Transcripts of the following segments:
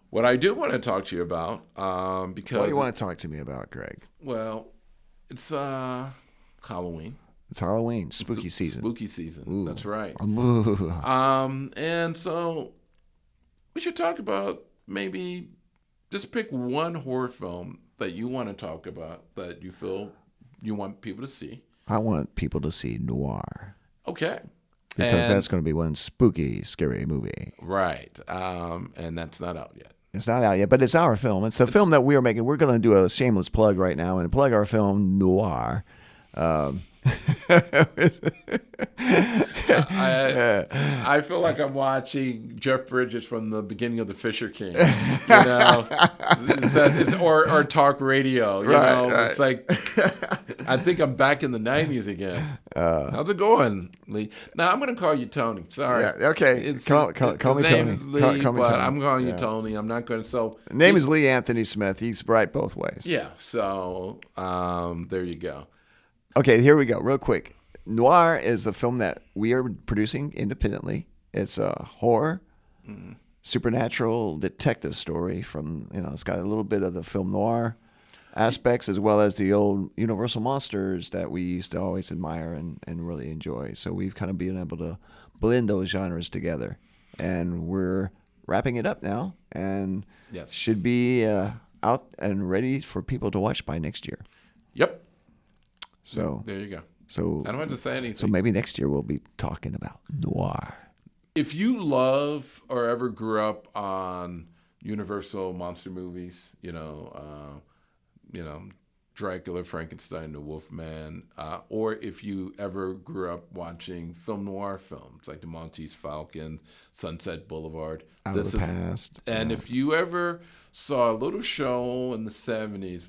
What I do want to talk to you about, What do because you want to talk to me about, Greg? well, it's Halloween, It's Halloween, spooky season. spooky season. Ooh. That's right. Ooh. And so we should talk about maybe just pick one horror film that you want to talk about that you feel you want people to see. I want people to see Noir Okay. because And that's going to be one spooky, scary movie. right. And that's not out yet. It's not out yet, but it's our film. It's a film that we are making. We're going to do a shameless plug right now and plug our film Noir. Um, I feel like I'm watching Jeff Bridges from the beginning of The Fisher King, or talk radio. Right. It's like I think I'm back in the '90s again. How's it going, Lee? Now I'm going to call you Tony. Sorry. Yeah, okay. Call me his name Tony. is Lee, Call me but Tony. I'm calling you Yeah. Tony. I'm not going to. So Name is Lee Anthony Smith. He's right both ways. yeah. So there you go. Okay, here we go. Real quick. Noir is a film that we are producing independently. It's a horror, supernatural detective story from, it's got a little bit of the film noir aspects as well as the old Universal monsters that we used to always admire and really enjoy. So we've kind of been able to blend those genres together. And we're wrapping it up now and Yes. should be out and ready for people to watch by next year. Yep. So There you go. so I don't have to say anything. so maybe next year we'll be talking about noir. If you love or ever grew up on Universal monster movies, Dracula, Frankenstein, the Wolfman, or if you ever grew up watching film noir films like The Maltese Falcon, Sunset Boulevard, Out of the past. and Yeah. if you ever saw a little show in the '70s,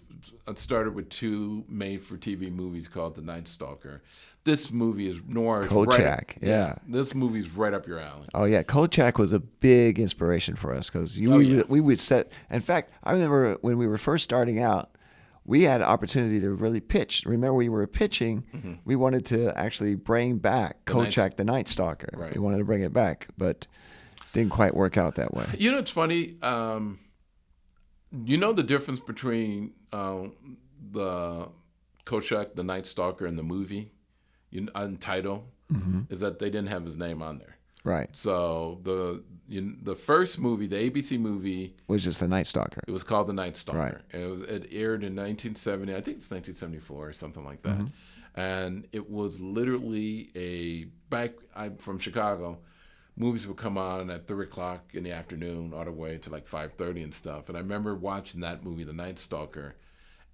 it started with two made-for-TV movies called The Night Stalker. This movie is noir. Kolchak, yeah. This movie's right up your alley. Oh yeah, Kolchak was a big inspiration for us because yeah. we would set. In fact, I remember when we were first starting out, we had an opportunity to really pitch. Remember, we were pitching. We wanted to actually bring back Kolchak, the Night Stalker. Right. We wanted to bring it back, but didn't quite work out that way. It's funny. You know the difference between the Kolchak, the Night Stalker, and the movie, title, is that they didn't have his name on there. Right. So the first movie, the ABC movie, Was just the Night Stalker. it was called The Night Stalker. Right. It aired in 1970. I think it's 1974 or something like that. And it was literally I'm from Chicago. Movies would come on at 3 o'clock in the afternoon all the way to like 5:30 and stuff. And I remember watching that movie, The Night Stalker,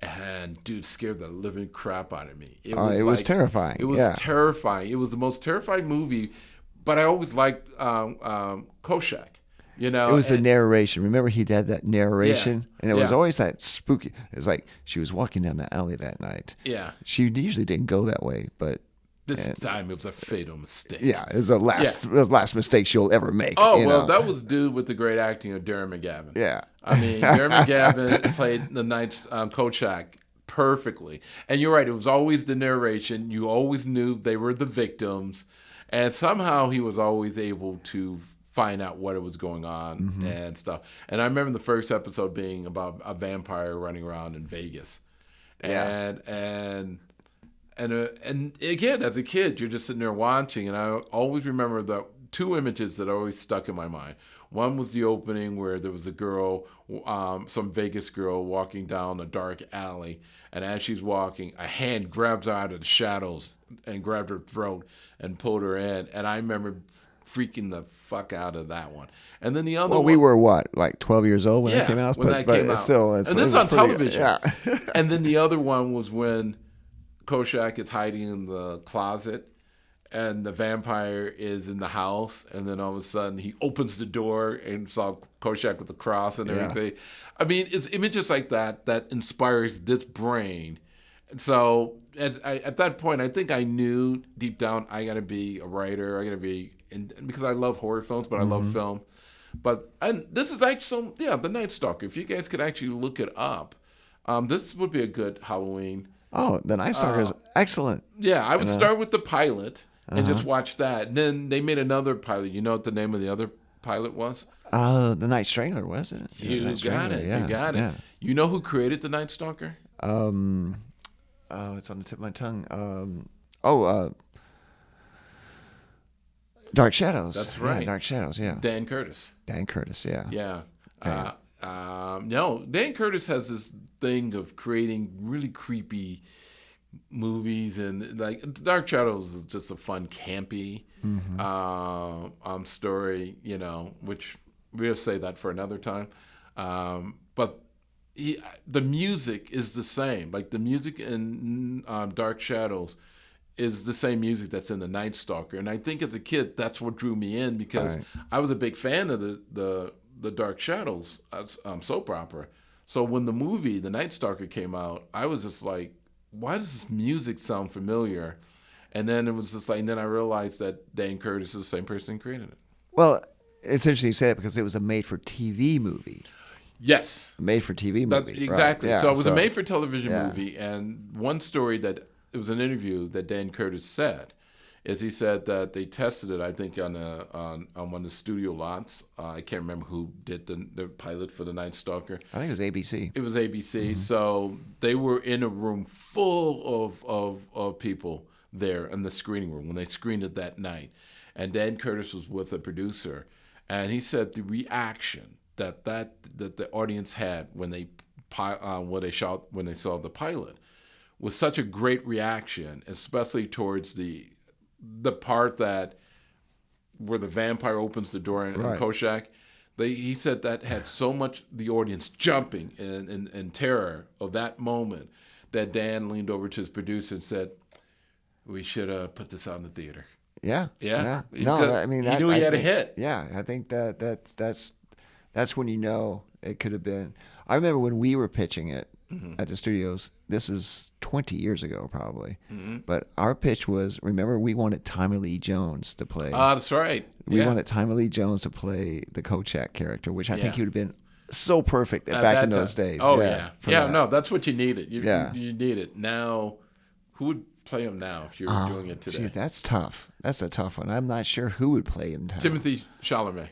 and dude, scared the living crap out of me. It was terrifying. It was Yeah. terrifying. It was the most terrifying movie, but I always liked Kolchak. It was the narration. Remember, he had that narration, and it was Yeah. always that spooky. It's like she was walking down the alley that night. Yeah. She usually didn't go that way, but This time it was a fatal mistake. yeah, it was the last mistake she'll ever make. Oh, you well, know? that was due with the great acting of Darren McGavin. Yeah. I mean, Darren McGavin played the Knight's Kolchak perfectly. And you're right, it was always the narration. You always knew they were the victims. And somehow he was always able to find out what was going on and stuff. And I remember the first episode being about a vampire running around in Vegas. Yeah. And again, as a kid, you're just sitting there watching, and I always remember the two images that always stuck in my mind. One was the opening where there was a girl, some Vegas girl, walking down a dark alley, and as she's walking, a hand grabs her out of the shadows and grabbed her throat and pulled her in. And I remember freaking the fuck out of that one. And then the other Well, one, we were what, like 12 years old when it came out? when that came out. Still, and this is was on pretty- television. Yeah. And then the other one was when Kolchak is hiding in the closet and the vampire is in the house, and then all of a sudden he opens the door and saw Kolchak with the cross and Yeah. everything. I mean, it's images like that that inspires this brain. And so at that point, I think I knew deep down I got to be a writer. I got to be, because I love horror films, but I love film. And this is actually, The Night Stalker. If you guys could actually look it up, this would be a good Halloween. Oh, the Night Stalker is excellent. Yeah, I would start with the pilot and just watch that. And then they made another pilot. You know what the name of the other pilot was? The Night Strangler, wasn't it? You Night got Strangler, it. yeah, You got it. yeah. You know who created the Night Stalker? Oh, it's on the tip of my tongue. Dark Shadows. That's Yeah, right. Dark Shadows. Yeah, Dan Curtis. Dan Curtis. Yeah. Yeah. Yeah. No, Dan Curtis has this thing of creating really creepy movies, and like Dark Shadows is just a fun, campy story, which we'll say that for another time. But the music is the same. Like the music in Dark Shadows is the same music that's in the Night Stalker, and I think as a kid that's what drew me in because Right. I was a big fan of the Dark Shadows soap opera. So when the movie The Night Stalker came out, I was just like, why does this music sound familiar? And then it was just like, and then I realized that Dan Curtis is the same person who created it. Well, it's interesting you say that because it was a made-for-TV movie. Yes. A made-for-TV That- movie. exactly. Right. Yeah, so it was a made-for-television yeah. movie, and one story that it was an interview that Dan Curtis said is he said that they tested it, I think, on one of the studio lots. I can't remember who did the pilot for The Night Stalker. I think it was ABC. It was ABC. So they were in a room full of people there in the screening room when they screened it that night. And Dan Curtis was with a producer, and he said the reaction that the audience had when they saw the pilot was such a great reaction, especially towards the part that where the vampire opens the door in Right. Koshak. He said that had so much the audience jumping in terror of that moment that Dan leaned over to his producer and said, "We should put this out in the theater." Yeah. Yeah. No, Because I mean, he knew he had a hit. Yeah, I think that's when you know it could have been. I remember when we were pitching it at the studios. This is 20 years ago, probably. But our pitch was, remember, we wanted Tommy Lee Jones to play. That's right. We Yeah. wanted Tommy Lee Jones to play the Kochak character, which I think Yeah. he would have been so perfect At back that in those time. days. Oh yeah. for Yeah. that. No, that's what you needed. Yeah. You need it now. Who would play him now if you were doing it today? Gee, that's tough. That's a tough one. I'm not sure who would play him. Timothy Chalamet.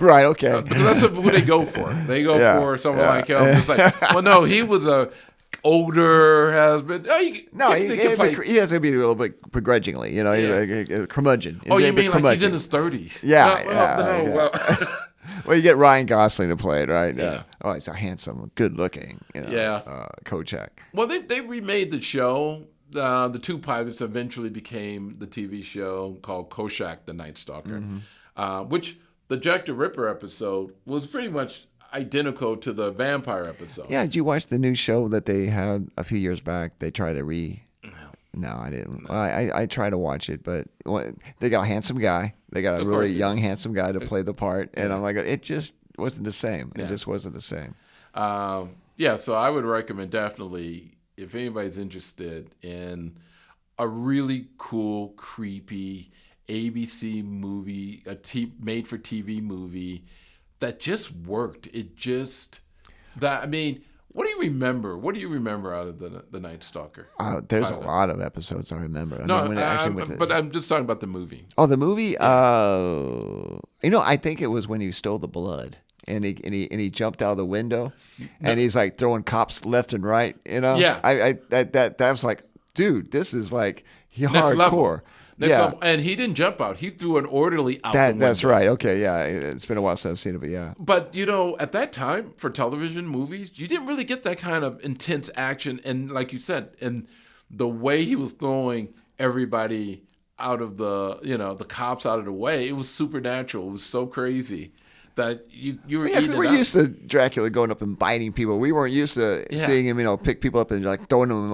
Right. Okay. Because that's who they go for. They go Yeah, for someone yeah. like him. It's like, well, no, he was a older husband. Oh, No, Timothy can play. he has to be a little bit begrudgingly, you know, Yeah. he's a curmudgeon. Oh, He's you a bit mean like he's in curmudgeon. his 30s? Yeah, Well, yeah. well, Well, you get Ryan Gosling to play it, right? Yeah. Oh, he's a handsome, good-looking, Yeah. Kochak. well, they remade the show. The two pilots eventually became the TV show called Koshak the Night Stalker, which the Jack the Ripper episode was pretty much identical to the vampire episode. Yeah, did you watch the new show that they had a few years back? They tried to No, I didn't. I tried to watch it, but they got a handsome guy. They got a Of really course, young, handsome guy to play the part, and Yeah. I'm like, it just wasn't the same. It Yeah. just wasn't the same. Yeah, so I would recommend definitely if anybody's interested in a really cool, creepy ABC movie, made for TV movie that just worked. I mean, what do you remember? What do you remember out of the Night Stalker? There's a pilot? lot of episodes I remember. No, when it actually went to- but I'm just talking about the movie. Oh, the movie. I think it was when he stole the blood, and he jumped out of the window, and he's like throwing cops left and right. Yeah. That was like, dude, this is like Next hardcore. level. Next Yeah. level. And he didn't jump out. He threw an orderly out the window. That's right. Okay, yeah. It's been a while since I've seen it, but yeah. But, at that time, for television movies, you didn't really get that kind of intense action. And like you said, and the way he was throwing everybody out of the cops out of the way, it was supernatural. It was so crazy that you were Yeah, 'cause eating it we're up. used to Dracula going up and biting people. We weren't used to Yeah. seeing him, pick people up and like throwing them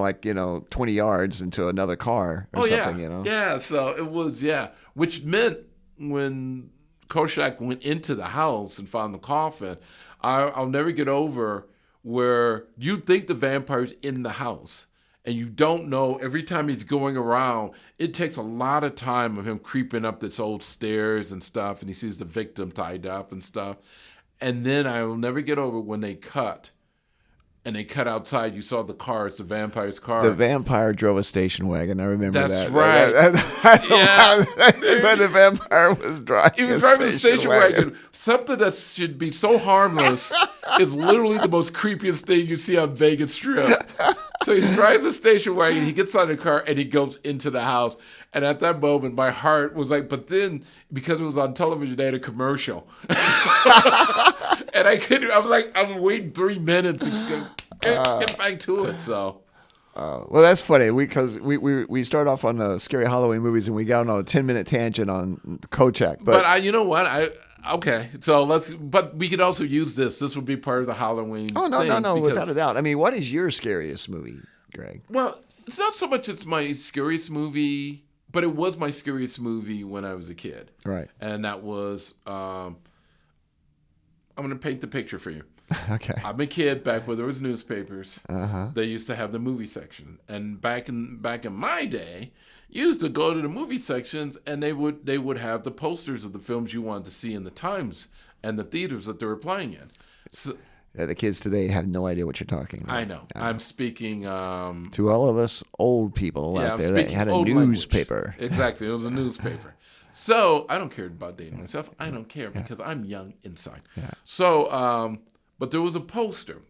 20 yards into another car or something. Yeah, so it was, which meant when Koshak went into the house and found the coffin, I'll never get over where you think the vampire's in the house and you don't know. Every time he's going around, it takes a lot of time of him creeping up this old stairs and stuff, and he sees the victim tied up and stuff. And then I will never get over when they cut and they cut outside. You saw the car. It's the vampire's car. The vampire drove a station wagon. I remember That's that. right. Yeah. That's why the vampire was driving. He was driving a station wagon. Something that should be so harmless is literally the most creepiest thing you see on Vegas Strip. So he drives a station wagon, he gets out of the car, and he goes into the house. And at that moment, my heart was like, but then, because it was on television, they had a commercial. And I was like, I'm waiting 3 minutes to get back to it. So. Well, that's funny because we start off on the scary Halloween movies and we got on a 10-minute tangent on Kolchak. But you know what? Okay, so but we could also use this. This would be part of the Halloween. Oh, no, thing without a doubt. I mean, what is your scariest movie, Greg? Well, it's not so much it's my scariest movie, but it was my scariest movie when I was a kid. Right. And that was, I'm going to paint the picture for you. Okay. I'm a kid back where there was newspapers. Uh-huh. They used to have the movie section. And back in my day, you used to go to the movie sections and they would have the posters of the films you wanted to see in the times and the theaters that they were playing in. So, the kids today have no idea what you're talking about. I know. I'm speaking to all of us old people out there that had a newspaper. Language. Exactly. It was a newspaper. So I don't care about dating myself. I don't care because I'm young inside. Yeah. So, but there was a poster.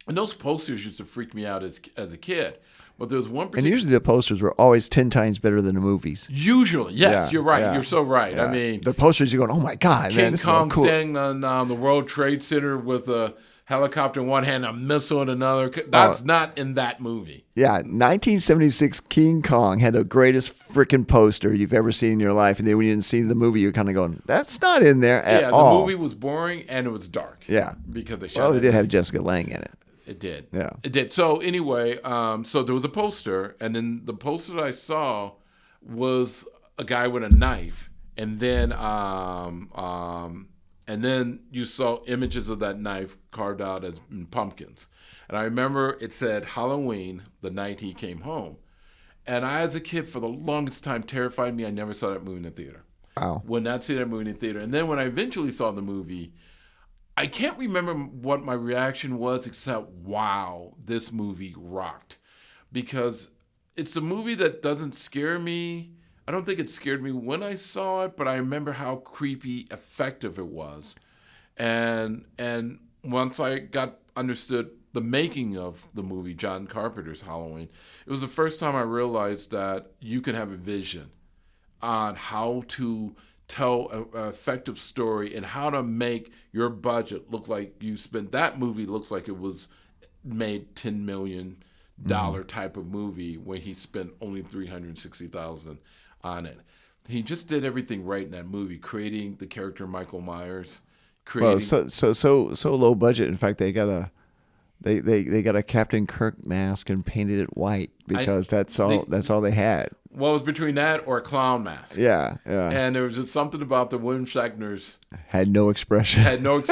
And those posters used to freak me out as a kid. But there was one particular... And usually the posters were always 10 times better than the movies. Usually, yes, Yeah, you're right. yeah, You're so right. yeah. I mean... The posters, you're going, oh my God, King man, this Kong is cool. standing on the World Trade Center with a helicopter in one hand, a missile in another. That's not in that movie. Yeah, 1976 King Kong had the greatest freaking poster you've ever seen in your life. And then when you didn't see the movie, you're kind of going, that's not in there at all. Yeah, the movie was boring and it was dark. Yeah. Because they shot Well, they it. did have Jessica Lange in it. It did. Yeah. It did. So anyway, so there was a poster, and then the poster that I saw was a guy with a knife, and then you saw images of that knife carved out as pumpkins. And I remember it said Halloween, the night he came home. And I, as a kid, for the longest time, terrified me. I never saw that movie in the theater. Wow. Would not see that movie in the theater. And then when I eventually saw the movie, I can't remember what my reaction was except, wow, this movie rocked. Because it's a movie that doesn't scare me. I don't think it scared me when I saw it, but I remember how creepy effective it was. And once I understood the making of the movie, John Carpenter's Halloween, it was the first time I realized that you can have a vision on how to tell an effective story and how to make your budget look like you spent. That movie looks like it was made $10 million type of movie when he spent only $360,000 on it. He just did everything right in that movie, creating the character Michael Myers. Well, so low budget. In fact, they got a Captain Kirk mask and painted it white because that's all they had. Well, it was between that or a clown mask. Yeah, yeah. And there was just something about the William Shatner's had no expression. It was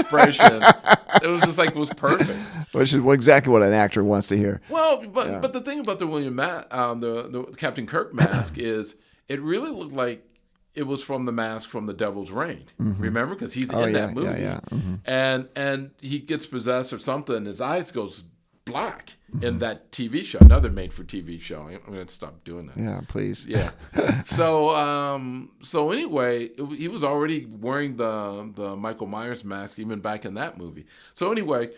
just like, it was perfect. Which is exactly what an actor wants to hear. Well, but the thing about the the Captain Kirk mask is it really looked like it was from the mask from The Devil's Reign. Mm-hmm. Remember? Because he's in that movie. Yeah. Mm-hmm. And he gets possessed or something, and his eyes goes black in that TV show, another made-for-TV show. I'm going to stop doing that. Yeah, please. Yeah. So anyway, he was already wearing the Michael Myers mask even back in that movie. So anyway,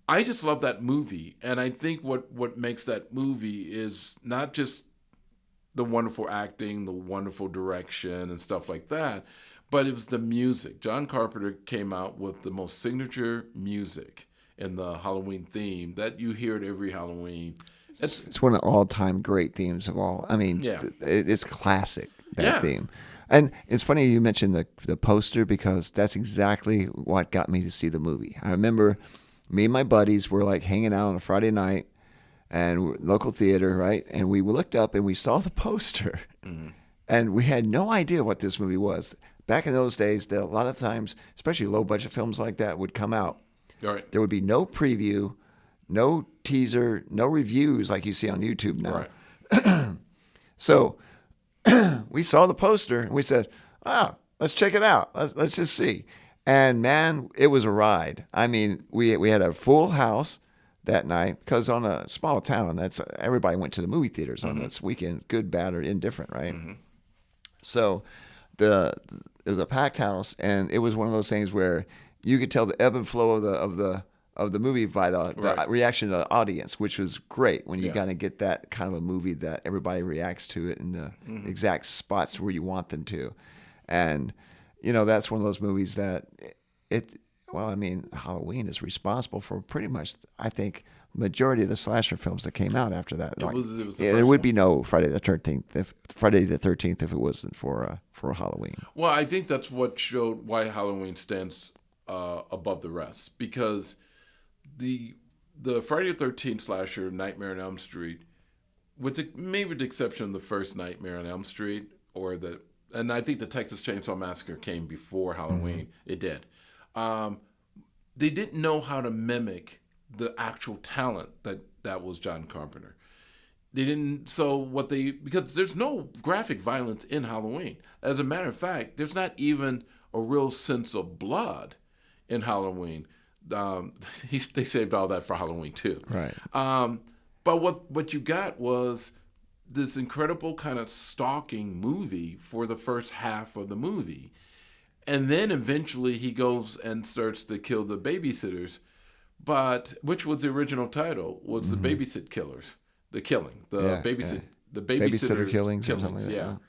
I just love that movie, and I think what makes that movie is not just the wonderful acting, the wonderful direction, and stuff like that, but it was the music. John Carpenter came out with the most signature music in the Halloween theme that you hear at every Halloween. It's one of the all-time great themes of all. I mean, it's classic, that theme. And it's funny you mentioned the poster because that's exactly what got me to see the movie. I remember me and my buddies were like hanging out on a Friday night and local theater, right? And we looked up and we saw the poster. Mm-hmm. And we had no idea what this movie was. Back in those days, a lot of times, especially low-budget films like that would come out. Right. There would be no preview, no teaser, no reviews like you see on YouTube now. Right. So we saw the poster and we said, let's check it out. Let's just see. And man, it was a ride. I mean, we had a full house. that night, because on a small town, that's everybody went to the movie theaters on this weekend, good, bad, or indifferent, right? So it was a packed house, and it was one of those things where you could tell the ebb and flow of the movie by the reaction of the audience, which was great when you kind of get that kind of a movie that everybody reacts to it in the exact spots where you want them to. And, that's one of those movies that Halloween is responsible for pretty much, I think, majority of the slasher films that came out after that. There would be no Friday the 13th if it wasn't for Halloween. Well, I think that's what showed why Halloween stands above the rest, because the Friday the 13th slasher, Nightmare on Elm Street, maybe with the exception of the first Nightmare on Elm Street, and I think the Texas Chainsaw Massacre came before Halloween. It did. They didn't know how to mimic the actual talent that was John Carpenter. They didn't. Because there's no graphic violence in Halloween. As a matter of fact, there's not even a real sense of blood in Halloween. They saved all that for Halloween too. Right. But what you got was this incredible kind of stalking movie for the first half of the movie. And then eventually he goes and starts to kill the babysitters, which was the original title, was the Babysit Killers, the babysitter killings or something like that.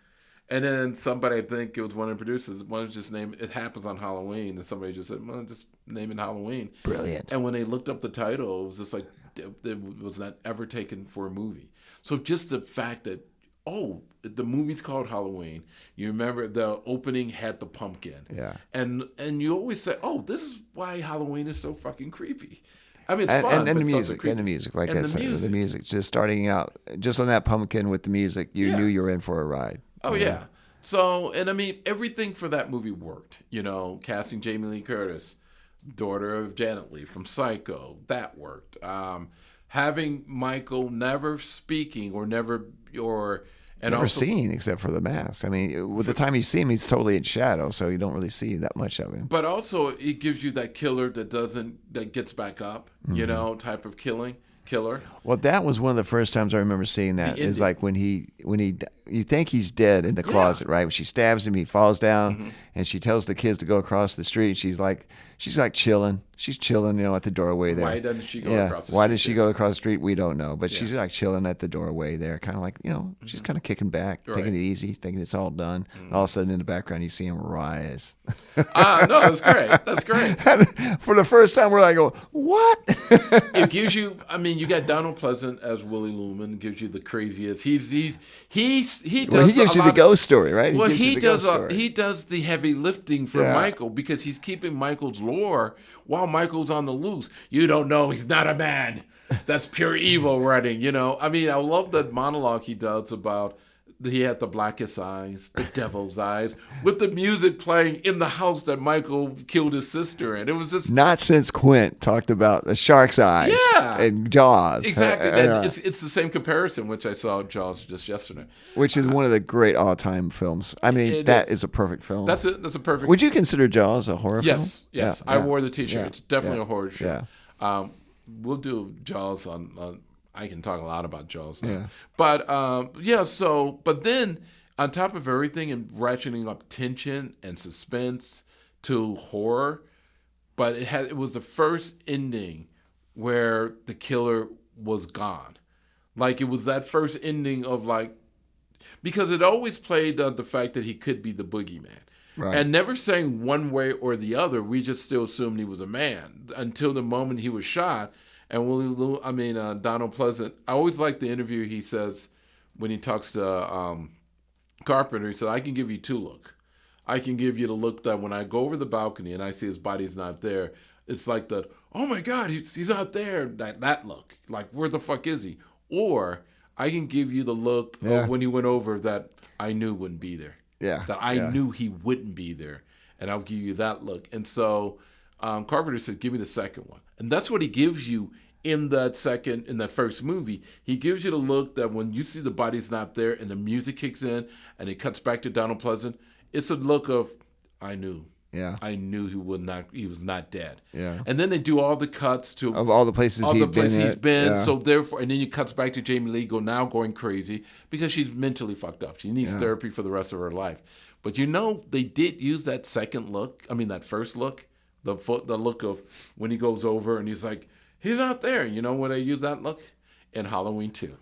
And then somebody, I think it was one of the producers, wanted to just name it happens on Halloween, and somebody just said, well, just name it Halloween. Brilliant. And when they looked up the title, it was just like, it was not ever taken for a movie. So just the fact that, the movie's called Halloween. You remember the opening had the pumpkin. Yeah. And you always say, this is why Halloween is so fucking creepy. I mean, it's fun, and the music, like I said, the music, just starting out, just on that pumpkin with the music, you knew you were in for a ride. Oh, yeah. So, and I mean, everything for that movie worked. Casting Jamie Lee Curtis, daughter of Janet Leigh from Psycho, that worked. Having Michael never speaking never seen except for the mask. I mean, with the time you see him, he's totally in shadow, so you don't really see that much of him. But also, it gives you that killer that gets back up, type of killer. Well, that was one of the first times I remember seeing that. Is like when you think he's dead in the closet, right? When she stabs him, he falls down, and she tells the kids to go across the street. She's like chilling. She's chilling, at the doorway there. Why doesn't she go across the street? Why does she go across the street? We don't know. But she's like chilling at the doorway there, kind of like, she's kind of kicking back, taking it easy, thinking it's all done. All of a sudden in the background, you see him rise. No, that's great. That's great. For the first time, we're like, what? It gives you, you got Donald Pleasant as Willie Looman, gives you the craziest. He gives you the ghost story, right? Well, he does the heavy lifting for Michael, because he's keeping Michael's lore while Michael's on the loose. You don't know he's not a man. That's pure evil running, I love that monologue he does about he had the blackest eyes, the devil's eyes, with the music playing in the house that Michael killed his sister in. It was just not since Quint talked about the shark's eyes and Jaws. Exactly. And it's the same comparison, which I saw Jaws just yesterday. Which is one of the great all-time films. That is a perfect film. That's a perfect. Would you consider Jaws a horror film? Yes. I wore the T-shirt. It's definitely a horror show. Yeah. We'll do Jaws on I can talk a lot about Jaws now. Yeah. But but then on top of everything and ratcheting up tension and suspense to horror, but it was the first ending where the killer was gone. Like, it was that first ending of because it always played on the fact that he could be the boogeyman. Right. And never saying one way or the other, we just still assumed he was a man until the moment he was shot. And Donald Pleasant, I always like the interview he says when he talks to Carpenter. He said, I can give you two look. I can give you the look that when I go over the balcony and I see his body's not there, it's like the, oh my God, he's not there, that look. Like, where the fuck is he? Or I can give you the look of when he went over that I knew wouldn't be there. Yeah. That I knew he wouldn't be there. And I'll give you that look. And so Carpenter says, give me the second one. And that's what he gives you in that first movie. He gives you the look that when you see the body's not there and the music kicks in and it cuts back to Donald Pleasant, it's a look of, I knew Yeah. I knew he was not dead. Yeah. And then they do all the cuts to Of all the places all he'd the been places he's at. been. Yeah. So therefore, and then it cuts back to Jamie Lee now going crazy because she's mentally fucked up. She needs therapy for the rest of her life. But they did use that second look. I mean, that first look, the look of when he goes over and he's like, he's out there. You know where they use that look? In Halloween 2.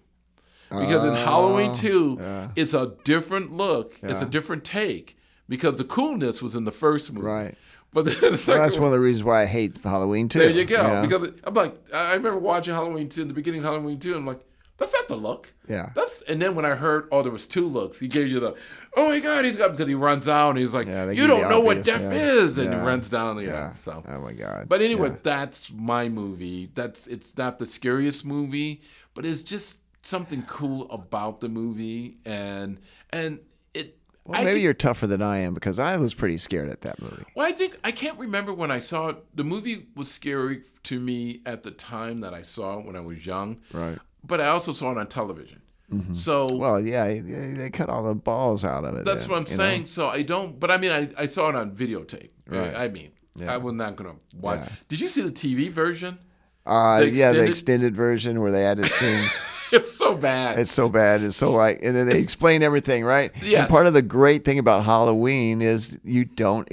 Because in Halloween 2, it's a different look. Yeah. It's a different take. Because the coolness was in the first movie. Right. But then the second that's one of the reasons why I hate Halloween 2. There you go. Yeah. Because I'm like, I remember watching Halloween 2, in the beginning of Halloween 2, and I'm like, that's not the look. Yeah. And then when I heard, there was 2 looks, he gave you the, oh my God, because he runs out and he's like, you don't know what death is. And he runs down. So. Oh my God. But anyway, that's my movie. It's not the scariest movie, but it's just something cool about the movie. And it. Well, maybe you're tougher than I am because I was pretty scared at that movie. Well, I can't remember when I saw it. The movie was scary to me at the time that I saw it when I was young. Right. But I also saw it on television. Mm-hmm. So. Well, yeah, they cut all the balls out of it. That's what I'm saying. Know? So I don't. But I mean, I saw it on videotape. Right. I mean, I was not gonna watch. Yeah. Did you see the TV version? The extended version where they added scenes. It's so bad. It's so bad. It's so and then they explain everything, right? Yes. And part of the great thing about Halloween is you don't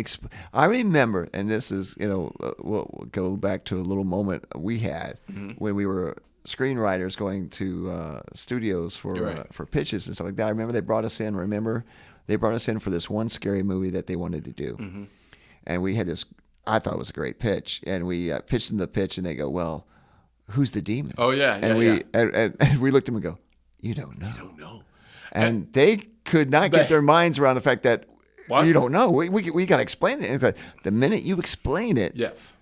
I remember, and this is, we'll go back to a little moment we had when we were screenwriters going to studios for pitches and stuff like that. I remember they brought us in. For this one scary movie that they wanted to do, and we had this. I thought it was a great pitch, and we pitched them the pitch, and they go, "Well, who's the demon?" Oh yeah, and we looked at them and go, "You don't know." You don't know. And they could not get their minds around the fact that you don't know. We got to explain it. And the minute you explain it, yes,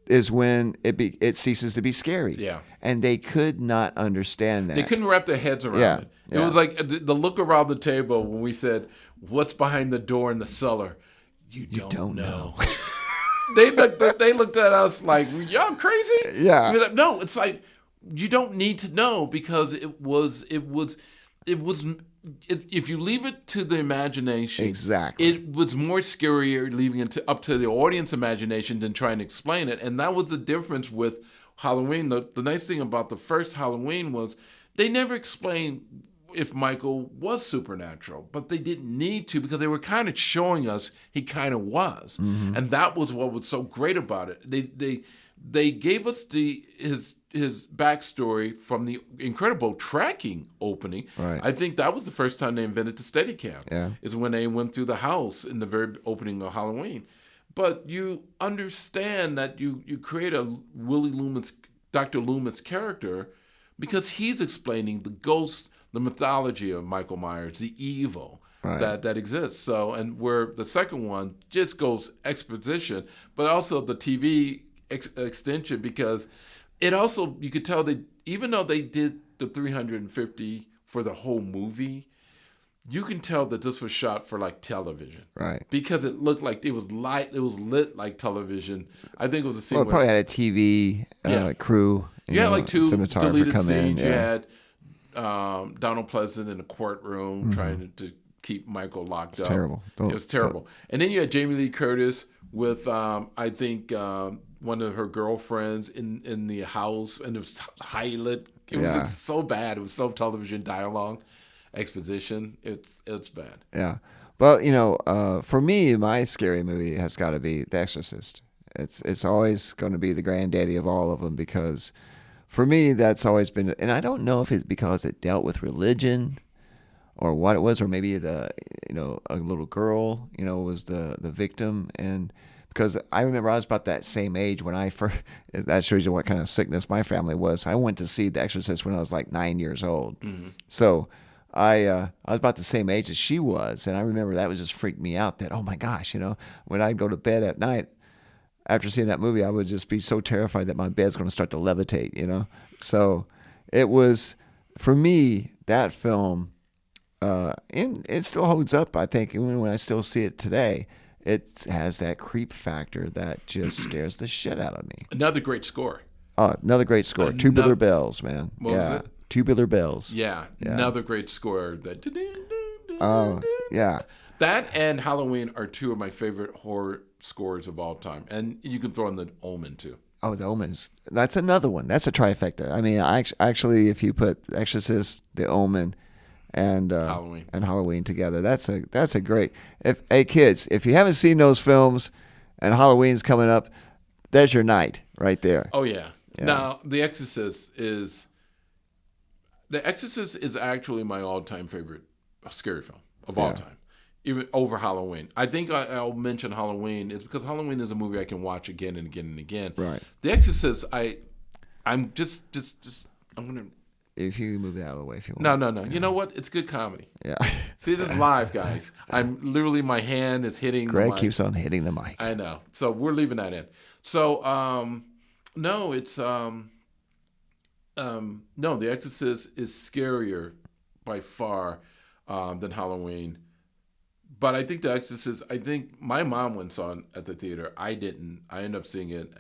is when it ceases to be scary. Yeah. And they could not understand that. They couldn't wrap their heads around it. It was like the look around the table when we said, "What's behind the door in the cellar?" You don't know. They looked at us like, y'all crazy? Yeah. Like, no, it's like you don't need to know because it was if you leave it to the imagination, exactly, it was more scarier leaving it up to the audience imagination than trying to explain it. And that was the difference with Halloween. The nice thing about the first Halloween was they never explained if Michael was supernatural, but they didn't need to because they were kind of showing us he kind of was, and that was what was so great about it. They gave us his backstory from the incredible tracking opening. Right. I think that was the first time they invented the Steadicam. Yeah. Is when they went through the house in the very opening of Halloween. But you understand that you create a Dr. Loomis character because he's explaining the ghost, the mythology of Michael Myers, the evil that exists. So, and where the second one just goes exposition, but also the TV extension because it also, you could tell that even though they did the 350 for the whole movie, you can tell that this was shot for like television, right? Because it looked like it was lit like television. I think it was a scene. Well, it probably had a TV crew. You had like 2 deleted come scenes. In, You had Donald Pleasant in a courtroom trying to keep Michael locked up. Terrible. It was terrible. And then you had Jamie Lee Curtis with I think one of her girlfriends in the house, and it was highly lit. It was just so bad. It was so television dialogue. Exposition, it's bad. Yeah, well, for me, my scary movie has got to be The Exorcist. It's always going to be the granddaddy of all of them because, for me, that's always been. And I don't know if it's because it dealt with religion, or what it was, or maybe a little girl, was the victim, and because I remember I was about that same age when I first. That shows you what kind of sickness my family was. I went to see The Exorcist when I was like 9 years old, so. I was about the same age as she was, and I remember that was just freaked me out that, oh my gosh, when I'd go to bed at night after seeing that movie, I would just be so terrified that my bed's going to start to levitate, So it was, for me, that film, and it still holds up, I think, even when I still see it today. It has that creep factor that just scares the shit out of me. Another great score. Another great score. Tubular Bells, man. What was it? Tubular Bells. Yeah, another great score. Oh, yeah. That and Halloween are two of my favorite horror scores of all time, and you can throw in The Omen too. Oh, The Omen's. That's another one. That's a trifecta. I mean, actually, if you put Exorcist, The Omen, and Halloween together, that's a great. Hey kids, if you haven't seen those films, and Halloween's coming up, there's your night right there. Oh yeah. Now, The Exorcist is actually my all-time favorite scary film of all time, even over Halloween. I think I'll mention Halloween is because Halloween is a movie I can watch again and again and again. Right. The Exorcist, I'm gonna. If you move that out of the way, if you want. No. You know what? It's good comedy. Yeah. See, this is live, guys. I'm literally, my hand is hitting. Greg keeps on hitting the mic. I know. So we're leaving that in. So no, it's no. The Exorcist is scarier by far than Halloween. But I think The Exorcist. I think my mom went saw it at the theater. I didn't. I ended up seeing it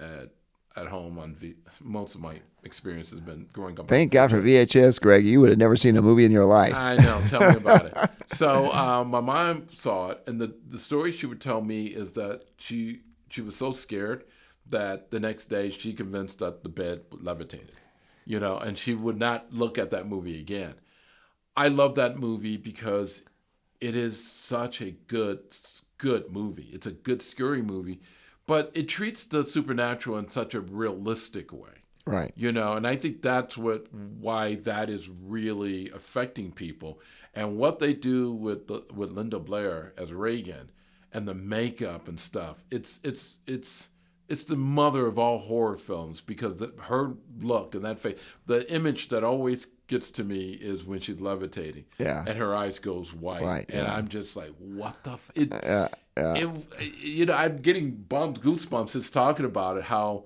at home on most of my experience has been growing up. Thank God for VHS, Greg. You would have never seen a movie in your life. I know. Tell me about it. So my mom saw it, and the story she would tell me is that she was so scared that the next day she convinced that the bed levitated, and she would not look at that movie again. I love that movie because it is such a good movie. It's a good scary movie, but it treats the supernatural in such a realistic way. Right. And I think that's why that is really affecting people. And what they do with Linda Blair as Reagan and the makeup and stuff, it's the mother of all horror films because her look and that face, the image that always gets to me is when she's levitating and her eyes goes white. And I'm just like, what the I'm getting goosebumps just talking about it, how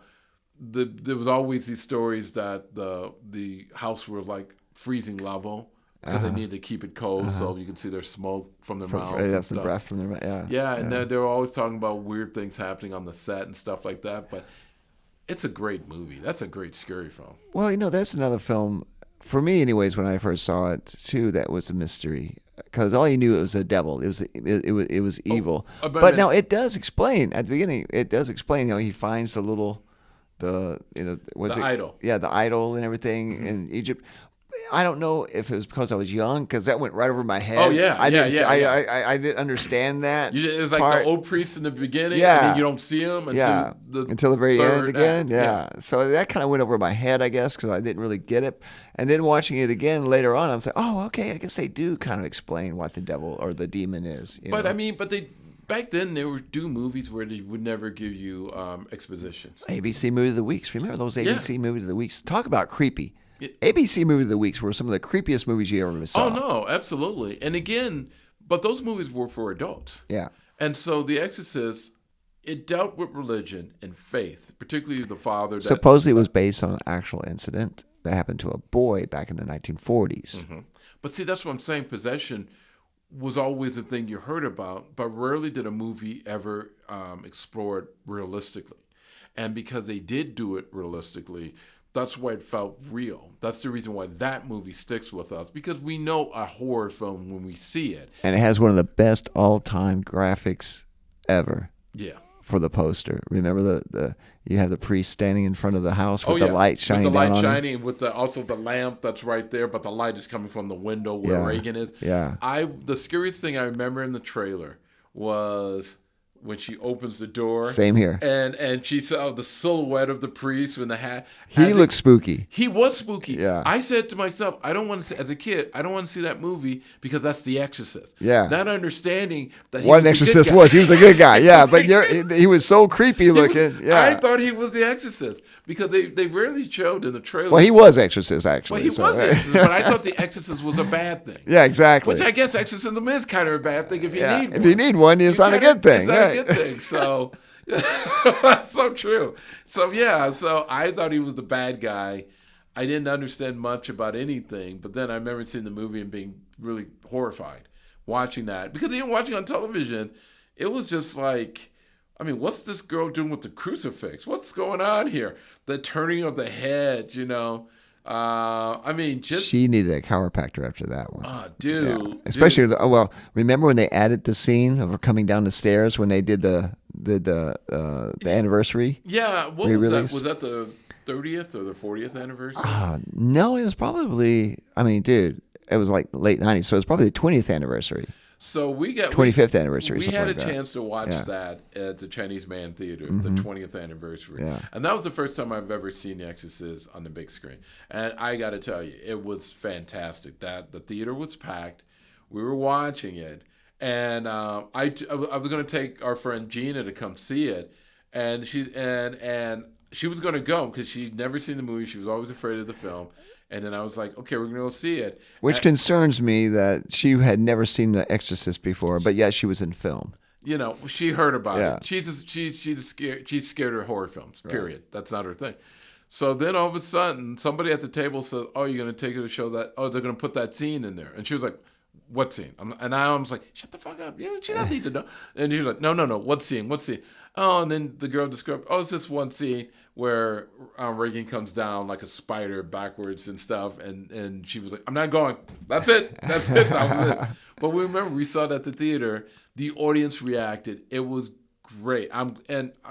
there was always these stories that the house was like freezing level because they needed to keep it cold so you could see their smoke from their mouths. That's the breath from their mouth. And they were always talking about weird things happening on the set and stuff like that. But it's a great movie. That's a great scary film. Well, that's another film for me, anyways. When I first saw it, too, that was a mystery because all you knew it was a devil. It was evil. But now it does explain at the beginning. It does explain. He finds the idol. Yeah, the idol and everything in Egypt. I don't know if it was because I was young, because that went right over my head. Oh yeah, I didn't understand that. It was like the old priest in the beginning, and then you don't see him until the very end again. Yeah, so that kind of went over my head, I guess, because I didn't really get it. And then watching it again later on, I was like, oh, okay, I guess they do kind of explain what the devil or the demon is. But they. Back then, they would do movies where they would never give you expositions. ABC Movie of the Weeks. Remember those ABC Movie of the Weeks? Talk about creepy. ABC Movie of the Weeks were some of the creepiest movies you ever saw. Oh, no, absolutely. And again, but those movies were for adults. Yeah. And so The Exorcist, it dealt with religion and faith, particularly the father. Supposedly it was based on an actual incident that happened to a boy back in the 1940s. Mm-hmm. But see, that's what I'm saying. Possession was always a thing you heard about, but rarely did a movie ever explore it realistically. And because they did do it realistically, that's why it felt real. That's the reason why that movie sticks with us, because we know a horror film when we see it. And it has one of the best all-time graphics ever. Yeah. For the poster. Remember you have the priest standing in front of the house with the light shining down on him? With the light shining, with also the lamp that's right there, but the light is coming from the window where Reagan is. Yeah. The scariest thing I remember in the trailer was when she opens the door. Same here. And she saw the silhouette of the priest with the hat. He looked spooky. He was spooky. Yeah. I said to myself, as a kid, I don't want to see that movie because that's The Exorcist. Yeah. Not understanding that he what an Exorcist was. He was the good guy. Yeah, but he was so creepy looking. I thought he was The Exorcist because they rarely showed in the trailer. Well, he was Exorcist, actually. Well, he was Exorcist, but I thought The Exorcist was a bad thing. Yeah, exactly. Which I guess exorcism is kind of a bad thing if you need one. If you need one, it's not a good thing. It's not a good thing. So that's so true. So I thought he was the bad guy. I didn't understand much about anything, but then I remember seeing the movie and being really horrified watching that, because even watching on television, it was just like, I mean, what's this girl doing with the crucifix? What's going on here? The turning of the head, I mean, just She needed a chiropractor after that one. dude, Yeah. Especially, dude. well, remember when they added the scene of her coming down the stairs when they did the anniversary Yeah, what was that? re-release? Was that the 30th or the 40th anniversary? No, it was probably. I mean, dude, it was like late '90s, so it was probably the 20th anniversary, So we got 25th anniversary. We something had like a that. chance to watch Yeah. that at the Chinese Man Theater, the 20th anniversary. Yeah. And that was the first time I've ever seen The Exorcist on the big screen. And I got to tell you, it was fantastic. That the theater was packed. We were watching it. And I was going to take our friend Gina to come see it. And she was going to go because she'd never seen the movie. She was always afraid of the film. And then I was like, okay, we're going to go see it. Which concerns me that she had never seen The Exorcist before, but yet she was in film. You know, she heard about Yeah. it. She's scared of horror films. Period. That's not her thing. So then all of a sudden, somebody at the table says, "Oh, you're going to take her to show that? Oh, they're going to put that scene in there." And she was like, "What scene?" And I was like, "Shut the fuck up! Yeah, she doesn't need to know." And she was like, "No. What scene? What scene?" Oh, and then the girl described, "Oh, it's this one scene where Reagan comes down like a spider backwards and stuff." And she was like, "I'm not going. That's it. That's it. That was it." But we remember we saw it at the theater. The audience reacted. It was great. I'm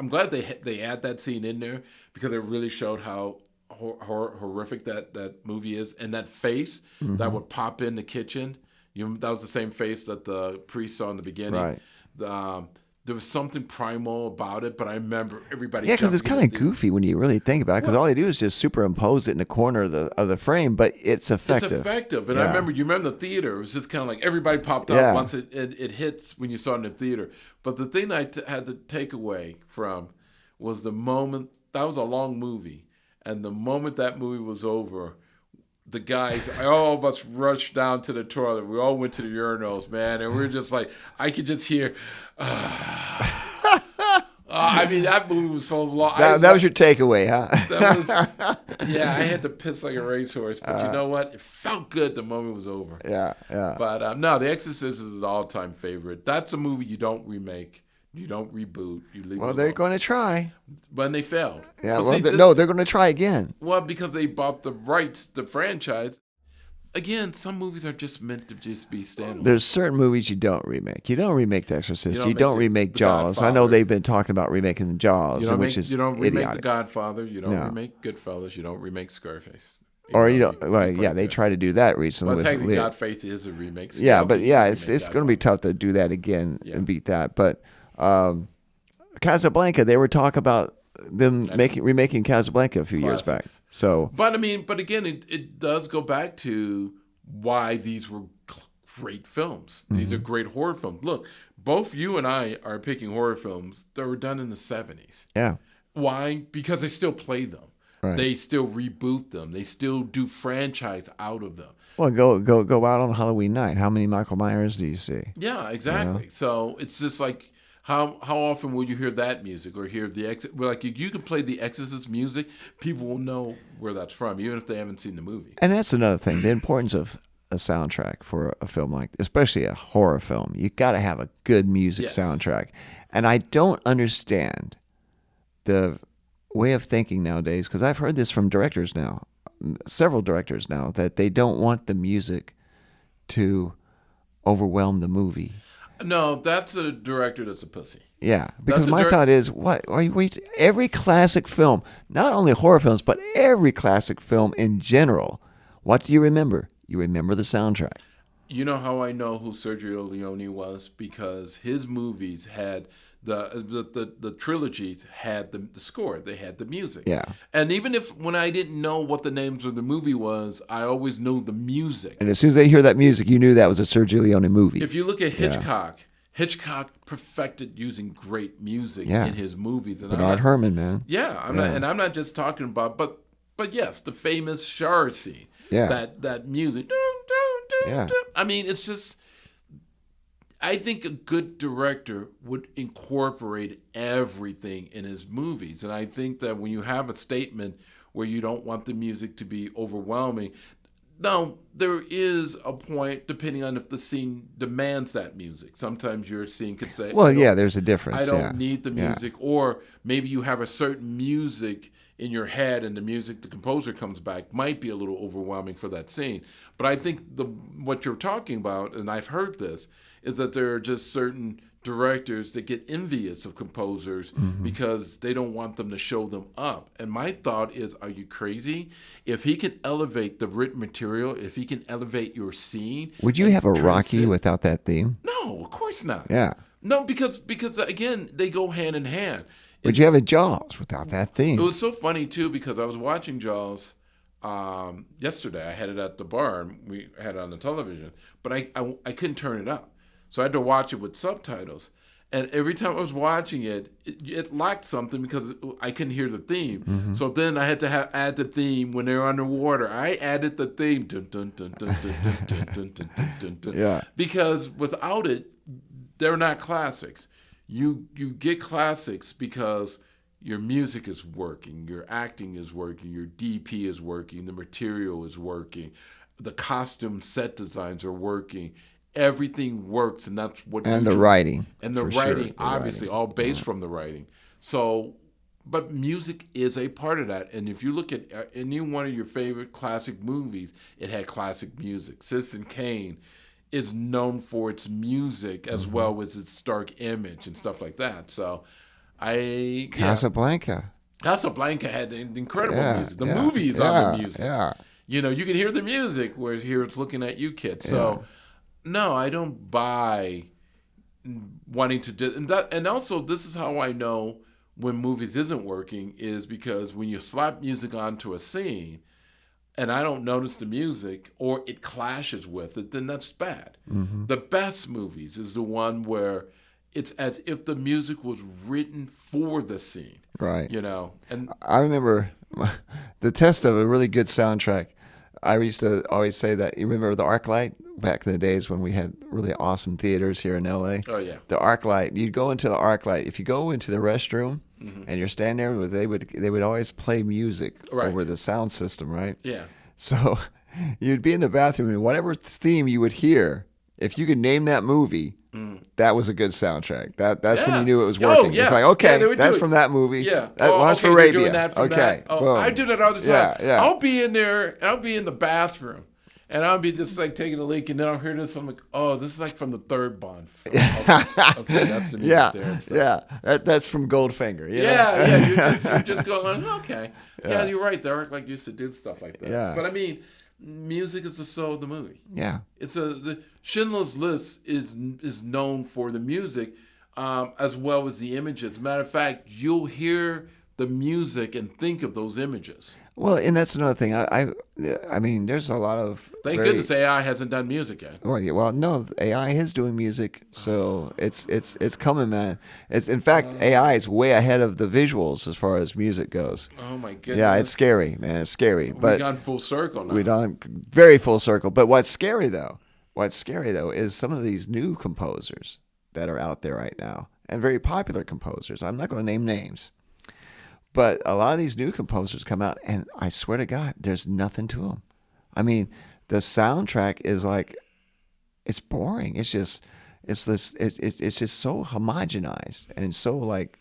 glad they add that scene in there because it really showed how horrific that movie is. And that face that would pop in the kitchen, that was the same face that the priest saw in the beginning. Right. There was something primal about it, but I remember everybody. Yeah, because it's jumping kind in of the theater. goofy when you really think about it. Because all they do is just superimpose it in the corner of the frame, but it's effective. It's effective. And Yeah. you remember the theater. It was just kind of like everybody popped up Yeah. once it hits when you saw it in the theater. But the thing I had to take away from was the moment, that was a long movie. And the moment that movie was over, the guys, all of us rushed down to the toilet. We all went to the urinals, man. And we were just like, I could just hear, I mean, that movie was so long. That was your takeaway, huh? Yeah, I had to piss like a racehorse, but you know what? It felt good the moment was over. Yeah. But no, The Exorcist is an all-time favorite. That's a movie you don't remake, you don't reboot, you leave. Well, it they're alone. going to try. But they failed. Yeah. But Well, see, they're going to try again. Well, because they bought the rights, the franchise. Again, some movies are just meant to just be standalone. There's certain movies you don't remake. You don't remake The Exorcist. You don't remake The Jaws. I know Godfather. they've been talking about remaking Jaws, which is You don't remake idiotic. The Godfather. You don't No. remake Goodfellas. You don't remake Scarface. Or you know, don't. Well, yeah, they tried to do that recently Well, with technically, Leo. Godface is a remake. Yeah, Scalpel but is yeah, a it's remake, going to be Godfather. tough to do that again Yeah. and beat that. But Casablanca, they were talking about them remaking Casablanca a few years back. Classic. So But I mean, again, it does go back to why these were great films. These Mm-hmm. are great horror films. Look, both you and I are picking horror films that were done in the 70s. yeah, Why? Because they still play them. Right. They still reboot them. They still do franchise out of them. well, go out on Halloween night. How many Michael Myers do you see? Yeah, exactly. So it's just like how often will you hear that music or hear the Exorcist? Like you can play the Exorcist music, people will know where that's from, even if they haven't seen the movie. And that's another thing: the importance of a soundtrack for a film like, especially a horror film. You got to have a good music Yes. soundtrack. And I don't understand the way of thinking nowadays, because I've heard this from directors now, several directors now, that they don't want the music to overwhelm the movie. No, that's a director that's a pussy. Yeah, because a my dir- thought is, what are you? Every classic film, not only horror films, but every classic film in general, what do you remember? You remember the soundtrack. You know how I know who Sergio Leone was? Because his movies had the trilogies had the score. They had the music. Yeah. And even when I didn't know what the names of the movie was, I always knew the music. And as soon as they hear that music, you knew that was a Sergio Leone movie. If you look at Hitchcock, Hitchcock perfected using great music Yeah. in his movies. And Bernard Herrmann, man. Yeah, I'm not just talking about, but yes, the famous shower scene. Yeah. That music. Dun, dun, dun, Yeah. dun. I mean, it's just. I think a good director would incorporate everything in his movies, and I think that when you have a statement where you don't want the music to be overwhelming, Now, there is a point depending on if the scene demands that music. Sometimes your scene could say, Well, yeah, there's a difference. I don't yeah. need the Yeah. music, or maybe you have a certain music in your head and the music the composer comes back might be a little overwhelming for that scene. But I think what you're talking about, and I've heard this, is that there are just certain directors that get envious of composers because they don't want them to show them up. And my thought is, are you crazy? If he can elevate the written material, if he can elevate your scene, Would you and have a Rocky transcend- without that theme? No, of course not. Yeah. No, because again, they go hand in hand. Would you have a Jaws without that It theme? was so funny too because I was watching Jaws yesterday. I had it at the bar and we had it on the television, but I couldn't turn it up, so I had to watch it with subtitles. And every time I was watching it lacked something because I couldn't hear the theme. So then I had to add the theme when they were underwater. I added the theme, dun, dun, dun, dun, dun, dun, dun, dun, dun, dun, dun, Yeah. because without it, they're not classics. You get classics because your music is working, your acting is working, your DP is working, the material is working, the costume set designs are working. Everything works, and that's what. And the writing. And the for sure, writing, the obviously, writing. all based from the writing. So, but music is a part of that. And if you look at any one of your favorite classic movies, it had classic music. Citizen Kane is known for its music as well as its stark image and stuff like that. So, Casablanca. Casablanca had the incredible Yeah, music. The yeah, movie is yeah, on the music. Yeah. You know, you can hear the music, whereas here it's looking at you, kid. So, no, I don't buy wanting to do, and also this is how I know when movies isn't working is because when you slap music onto a scene, and I don't notice the music or it clashes with it, then that's bad. The best movies is the one where it's as if the music was written for the scene. Right. You know, and I remember the test of a really good soundtrack. I used to always say that. You remember the ArcLight back in the days when we had really awesome theaters here in LA? oh yeah, The ArcLight. You'd go into the ArcLight. If you go into the restroom and you're standing there, they would always play music Right. over the sound system, right? yeah. So you'd be in the bathroom and whatever theme you would hear, if you could name that movie, that was a good soundtrack. That's when Yeah. you knew it was Oh, working. yeah. It's like, Yeah, okay, they would do that's it. from that movie. Yeah. That was okay, for they're Arabia. doing that from Okay. that. Oh, boom. I do that all the time. Yeah, yeah. I'll be in there and I'll be in the bathroom and I'll be just like taking a leak and then I'll hear this. I'm like, oh, this is like from the third Bond film. Okay, that's the music Yeah, there. and stuff. yeah. That's from Goldfinger. You know? Yeah. You're just going, okay. Yeah, you're right. The ArcLight used to do stuff like that. Yeah. But I mean, music is the soul of the movie. Yeah. The Schindler's List is known for the music, as well as the images. Matter of fact, you'll hear the music and think of those images. Well, and that's another thing. I mean, there's a lot of Thank very- goodness AI hasn't done music yet. Well, yeah, well, no, AI is doing music, so it's coming, man. It's in fact AI is way ahead of the visuals as far as music goes. Oh my goodness! Yeah, it's scary, man. It's scary, We've but gone full circle now. we done very full circle. But what's scary though is some of these new composers that are out there right now, and very popular composers. I'm not going to name names, but a lot of these new composers come out, and I swear to God, there's nothing to them. I mean, the soundtrack is like, it's boring. It's just so homogenized and so like,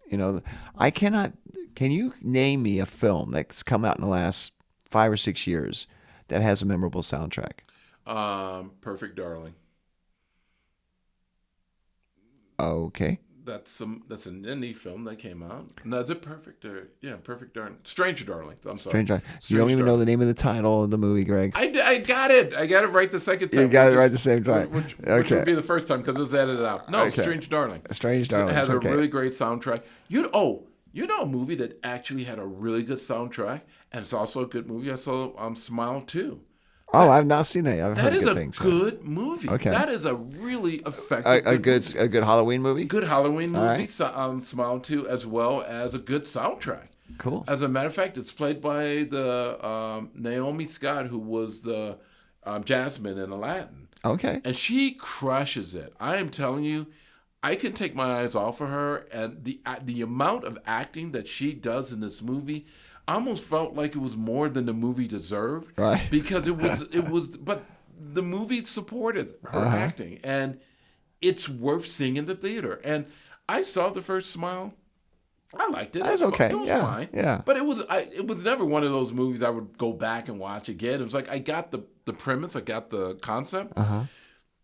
you know, I cannot. Can you name me a film that's come out in the last 5 or 6 years that has a memorable soundtrack? Perfect Darling. Okay. That's an indie film that came out. No, is it Perfect? Perfect Darling. Stranger Darling. I'm sorry. Strange. You don't Strange even know Darling. the name of the title of the movie, Greg. I got it. I got it right the second time. You got it right the same time. Which Okay. would be the first time because it's edited out. No, Okay. Strange Darling. Strange Darling. It has Okay. a really great soundtrack. You know a movie that actually had a really good soundtrack, and it's also a good movie. I saw Smile 2. Oh, I've not seen it. I've That heard is good a things. good movie. Okay. That is a really effective. A good movie. a good Halloween movie. Good Halloween All movie. right. Smile 2, as well as a good soundtrack. Cool. As a matter of fact, it's played by the Naomi Scott, who was the Jasmine in Aladdin. Okay. And she crushes it. I am telling you, I can take my eyes off of her, and the amount of acting that she does in this movie, I almost felt like it was more than the movie deserved. Right. Because but the movie supported her acting, and it's worth seeing in the theater. And I saw The First Smile. I liked it. That's okay. It was Yeah, fine. yeah. But it was never one of those movies I would go back and watch again. It was like I got the premise, I got the concept.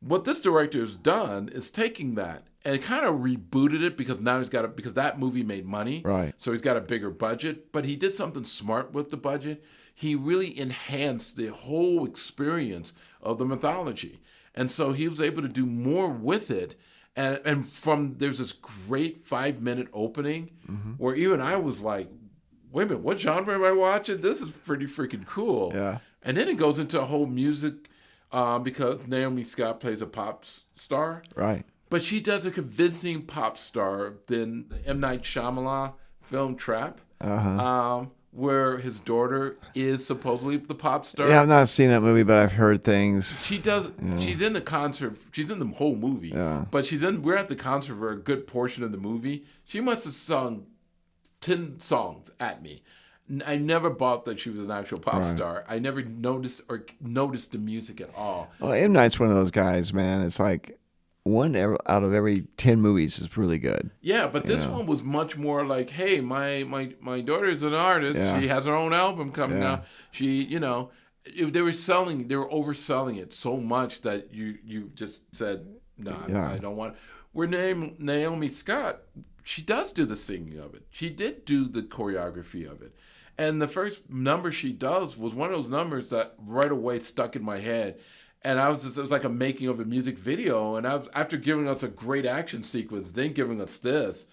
What this director has done is taking that and kind of rebooted it because now because that movie made money. Right. So he's got a bigger budget, but he did something smart with the budget. He really enhanced the whole experience of the mythology. And so he was able to do more with it. And there's this great 5-minute opening where even I was like, wait a minute, what genre am I watching? This is pretty freaking cool. Yeah. And then it goes into a whole music because Naomi Scott plays a pop star. Right. But she does a convincing pop star than the M. Night Shyamalan film Trap, where his daughter is supposedly the pop star. Yeah, I've not seen that movie, but I've heard things. She does. Yeah. She's in the concert. She's in the whole movie. Yeah. But we're at the concert for a good portion of the movie. She must have sung 10 songs at me. I never bought that she was an actual pop star. I never noticed the music at all. Well, M. Night's one of those guys, man. It's like one out of every 10 movies is really good. Yeah, but this one was much more like, hey, my daughter is an artist. Yeah. She has her own album coming out. She, they were overselling it so much that you just said, no, I don't want. Where Naomi Scott, she does do the singing of it. She did do the choreography of it. And the first number she does was one of those numbers that right away stuck in my head. And it was like a making of a music video. And after giving us a great action sequence, then giving us this,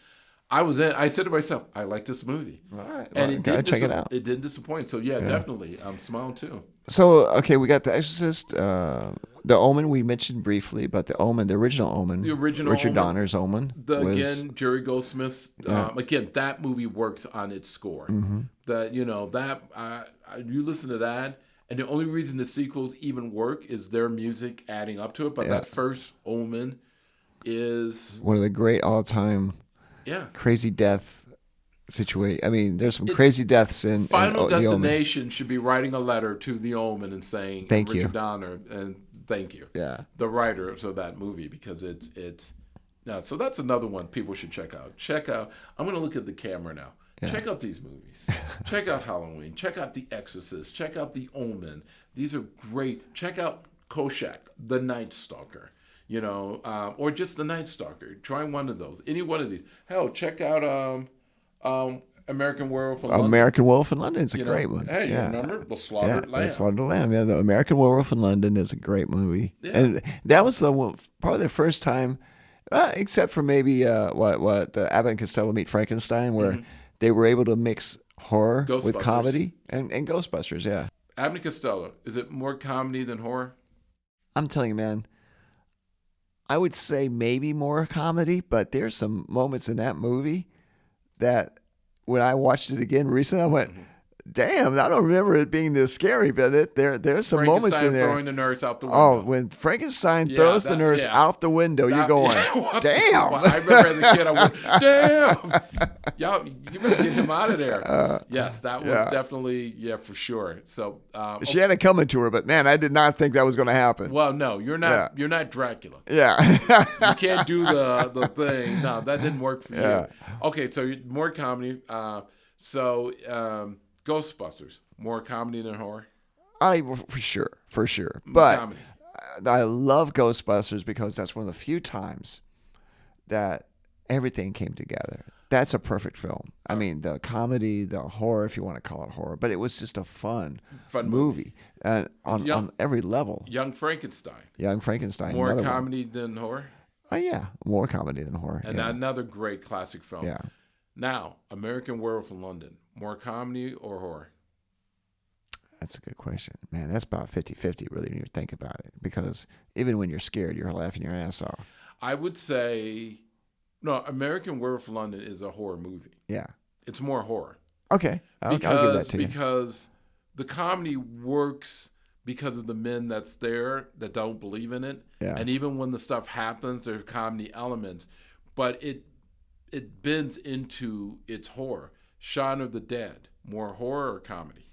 I said to myself, I like this movie. Right. And it did check it out. It didn't disappoint. So yeah, definitely. I'm smiling too. So, okay, we got The Exorcist, The Omen we mentioned briefly, but The Omen, the original Omen. Richard Donner's Omen. Again, Jerry Goldsmith's, again, that movie works on its score. You listen to that, and the only reason the sequels even work is their music adding up to it. But that first Omen is one of the great all-time crazy death situation. I mean, there's some crazy deaths in Final The Destination should be writing a letter to The Omen and saying, thank you, Richard Donner, and thank you. Yeah. The writers of that movie, because it's so that's another one people should check out. I'm going to look at the camera now. Yeah. Check out these movies. Check out Halloween. Check out The Exorcist. Check out The Omen. These are great. Check out Koshak, The Night Stalker. Or just The Night Stalker. Try one of those. Any one of these. Hell, check out American Werewolf in London. American Werewolf in London is a great one. Hey, you remember The Slaughtered Lamb? The Slaughtered Lamb. Yeah, the American Werewolf in London is a great movie, and that was probably the first time, except for maybe what Abbott and Costello Meet Frankenstein, where they were able to mix horror with comedy, and Ghostbusters. Yeah, Abbott and Costello. Is it more comedy than horror? I'm telling you, man. I would say maybe more comedy, but there's some moments in that movie that when I watched it again recently, I went, damn, I don't remember it being this scary, but there's some moments in there. Throwing the nurse out the window. Oh, when Frankenstein throws the nurse out the window, you're going, damn. I remember as a kid, I went, damn. Y'all, you better get him out of there. Yes, that was definitely, for sure. So she had it coming to her, but man, I did not think that was going to happen. Well, no, you're not. You're not Dracula. Yeah, you can't do the thing. No, that didn't work for you. Okay, so more comedy. Ghostbusters, more comedy than horror? For sure. But comedy. I love Ghostbusters because that's one of the few times that everything came together. That's a perfect film. I mean, the comedy, the horror, if you want to call it horror, but it was just a fun movie on every level. Young Frankenstein. More comedy than horror? Yeah, more comedy than horror. And another great classic film. Yeah. Now, American Werewolf in London. More comedy or horror? That's a good question. Man, that's about 50-50 really when you think about it. Because even when you're scared, you're laughing your ass off. I would say, no, American Werewolf in London is a horror movie. Yeah. It's more horror. Okay. I'll give that to you. Because the comedy works because of the men that's there that don't believe in it. Yeah. And even when the stuff happens, there's comedy elements. but it bends into its horror. Shaun of the Dead, more horror or comedy?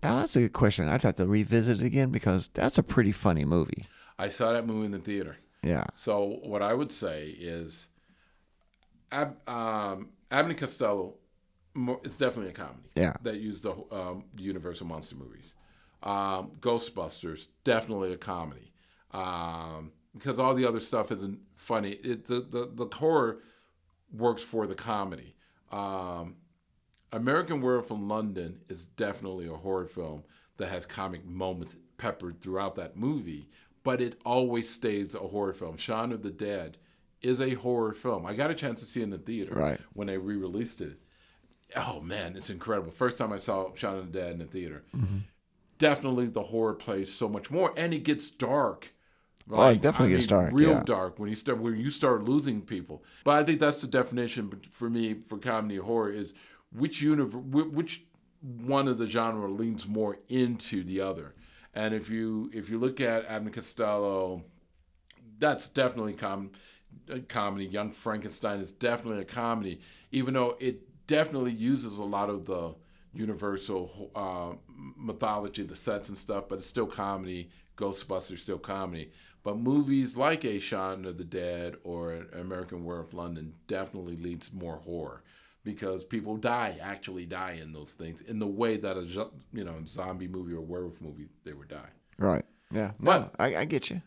Now, that's a good question. I'd have to revisit it again because that's a pretty funny movie. I saw that movie in the theater. Yeah. So what I would say is, Abbott and Costello, it's definitely a comedy. Yeah. That used the Universal monster movies. Ghostbusters, definitely a comedy. Because all the other stuff isn't funny. The horror works for the comedy. American Werewolf in London is definitely a horror film that has comic moments peppered throughout that movie, but it always stays a horror film. Shaun of the Dead is a horror film. I got a chance to see it in the theater when they re-released it. Oh man, it's incredible. First time I saw Shaun of the Dead in the theater. Mm-hmm. Definitely the horror plays so much more, and it gets dark. It definitely gets dark. Real dark when you start losing people. But I think that's the definition for me for comedy or horror is which one of the genre leans more into the other. And if you look at Abbott and Costello, that's definitely comedy. Young Frankenstein is definitely a comedy, even though it definitely uses a lot of the Universal mythology, the sets and stuff, but it's still comedy. Ghostbusters still comedy. But movies like A Shaun of the Dead or American Werewolf London definitely leads more horror because people actually die in those things in the way that a zombie movie or werewolf movie they would die. Right. Yeah. No, but I get you.